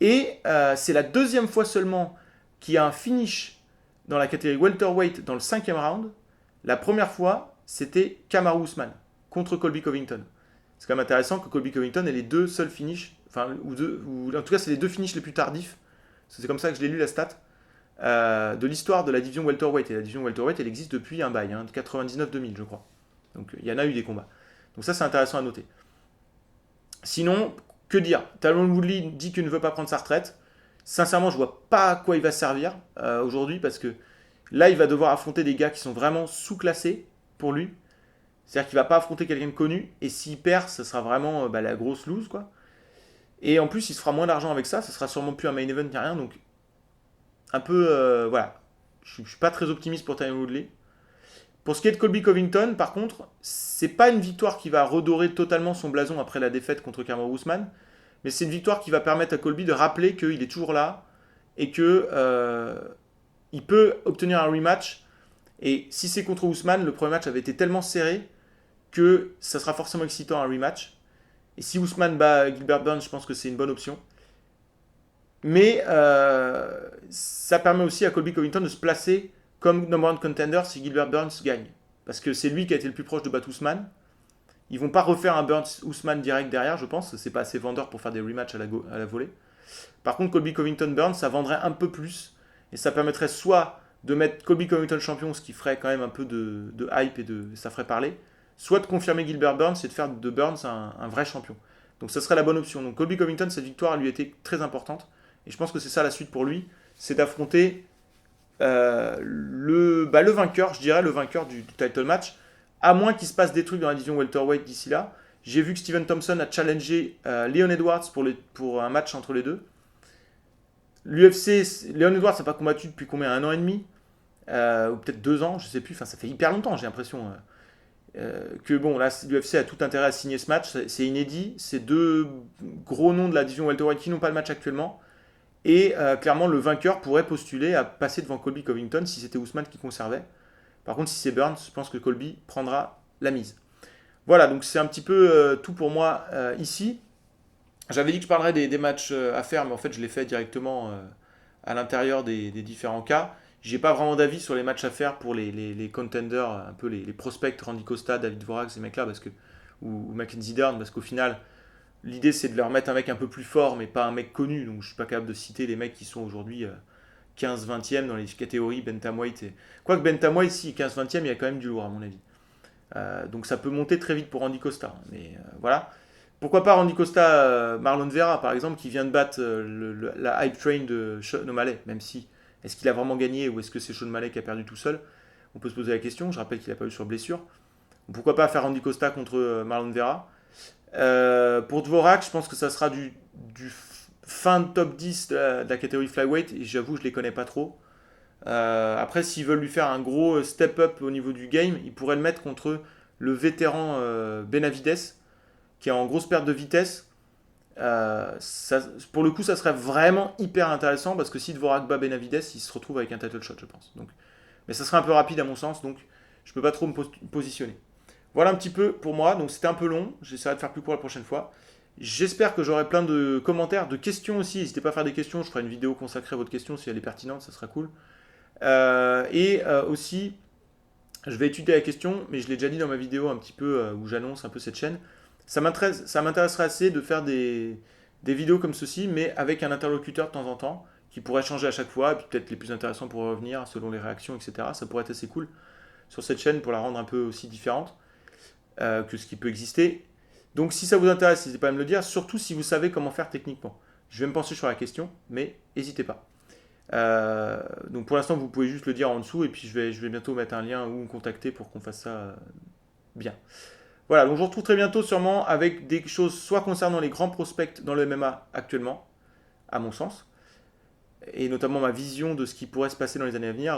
Et c'est la deuxième fois seulement qu'il y a un finish dans la catégorie welterweight dans le cinquième round. La première fois, c'était Kamaru Usman contre Colby Covington. C'est quand même intéressant que Colby Covington ait les deux seuls finishes, enfin, ou en tout cas, c'est les deux finishes les plus tardifs. C'est comme ça que je l'ai lu la stat. De l'histoire de la division welterweight. Et la division welterweight, elle existe depuis un bail, 99-2000, je crois. Donc il y en a eu des combats. Donc ça, c'est intéressant à noter. Sinon, que dire? Tyron Woodley dit qu'il ne veut pas prendre sa retraite. Sincèrement, je vois pas à quoi il va servir aujourd'hui parce que là, il va devoir affronter des gars qui sont vraiment sous-classés pour lui. C'est-à-dire qu'il va pas affronter quelqu'un de connu et s'il perd, ça sera vraiment la grosse lose quoi. Et en plus, il se fera moins d'argent avec ça. Ça sera sûrement plus un main event ni rien. Donc un peu voilà. Je suis pas très optimiste pour Tyron Woodley. Pour ce qui est de Colby Covington, par contre, c'est pas une victoire qui va redorer totalement son blason après la défaite contre Kamaru Usman. Mais c'est une victoire qui va permettre à Colby de rappeler qu'il est toujours là et que il peut obtenir un rematch. Et si c'est contre Ousmane, le premier match avait été tellement serré que ça sera forcément excitant un rematch. Et si Ousmane bat Gilbert Burns, je pense que c'est une bonne option. Mais ça permet aussi à Colby Covington de se placer comme number one contender si Gilbert Burns gagne. Parce que c'est lui qui a été le plus proche de battre Ousmane. Ils vont pas refaire un Burns-Ousmane direct derrière, je pense. C'est pas assez vendeur pour faire des rematchs à la volée. Par contre, Colby Covington-Burns, ça vendrait un peu plus. Et ça permettrait soit de mettre Colby Covington champion, ce qui ferait quand même un peu de hype et ça ferait parler, soit de confirmer Gilbert Burns et de faire de Burns un vrai champion. Donc ça serait la bonne option. Donc Colby Covington, cette victoire lui était très importante. Et je pense que c'est ça la suite pour lui. C'est d'affronter le vainqueur, je dirais, le vainqueur du title match. À moins qu'il se passe des trucs dans la division welterweight d'ici là. J'ai vu que Stephen Thompson a challengé Leon Edwards pour un match entre les deux. L'UFC, Leon Edwards n'a pas combattu depuis combien? Un an et demi ou peut-être 2 ans, je sais plus. Enfin, ça fait hyper longtemps, j'ai l'impression. Que bon, là, l'UFC a tout intérêt à signer ce match. C'est inédit. C'est deux gros noms de la division welterweight qui n'ont pas de match actuellement. Et clairement, le vainqueur pourrait postuler à passer devant Colby Covington si c'était Ousmane qui conservait. Par contre, si c'est Burns, je pense que Colby prendra la mise. Voilà, donc c'est un petit peu tout pour moi ici. J'avais dit que je parlerais des matchs à faire, mais en fait, je l'ai fait directement à l'intérieur des différents cas. J'ai pas vraiment d'avis sur les matchs à faire pour les contenders, un peu les prospects, Randy Costa, David Vorak, ces mecs-là, ou Mackenzie Dern, parce qu'au final, l'idée c'est de leur mettre un mec un peu plus fort, mais pas un mec connu. Donc je suis pas capable de citer les mecs qui sont aujourd'hui 15-20e dans les catégories Bantamweight. Quoique Bantamweight, si 15-20e, il y a quand même du lourd à mon avis. Donc ça peut monter très vite pour Randy Costa. Mais voilà. Pourquoi pas Randy Costa, Marlon Vera par exemple, qui vient de battre la hype train de Sean O'Malley, même si est-ce qu'il a vraiment gagné ou est-ce que c'est Sean O'Malley qui a perdu tout seul? On peut se poser la question. Je rappelle qu'il n'a pas eu sur blessure. Pourquoi pas faire Randy Costa contre Marlon Vera? Pour Dvorak, je pense que ça sera du fin de top 10 de la catégorie flyweight et j'avoue je les connais pas trop. Après s'ils veulent lui faire un gros step up au niveau du game, ils pourraient le mettre contre le vétéran Benavides qui est en grosse perte de vitesse. Pour le coup ça serait vraiment hyper intéressant parce que si Dvorak bat Benavides, il se retrouve avec un title shot je pense. Donc, mais ça serait un peu rapide à mon sens donc je peux pas trop me positionner. Voilà un petit peu pour moi, donc c'était un peu long, j'essaierai de faire plus court la prochaine fois. J'espère que j'aurai plein de commentaires, de questions aussi, n'hésitez pas à faire des questions, je ferai une vidéo consacrée à votre question si elle est pertinente, ça sera cool. Aussi, je vais étudier la question, mais je l'ai déjà dit dans ma vidéo un petit peu où j'annonce un peu cette chaîne. Ça m'intéresserait assez de faire des vidéos comme ceci, mais avec un interlocuteur de temps en temps, qui pourraient changer à chaque fois, et puis peut-être les plus intéressants pourraient revenir selon les réactions, etc. Ça pourrait être assez cool sur cette chaîne pour la rendre un peu aussi différente que ce qui peut exister. Donc si ça vous intéresse, n'hésitez pas à me le dire, surtout si vous savez comment faire techniquement. Je vais me pencher sur la question, mais n'hésitez pas. Donc pour l'instant, vous pouvez juste le dire en dessous, et puis je vais bientôt mettre un lien ou me contacter pour qu'on fasse ça bien. Voilà, donc je vous retrouve très bientôt sûrement avec des choses soit concernant les grands prospects dans le MMA actuellement, à mon sens, et notamment ma vision de ce qui pourrait se passer dans les années à venir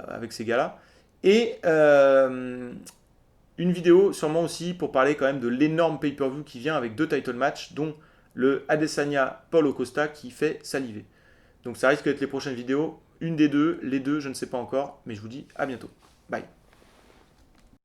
avec ces gars-là, et une vidéo sûrement aussi pour parler quand même de l'énorme pay-per-view qui vient avec 2 title matchs, dont le Adesanya Paulo Costa qui fait saliver. Donc ça risque d'être les prochaines vidéos, une des deux, les deux je ne sais pas encore, mais je vous dis à bientôt. Bye.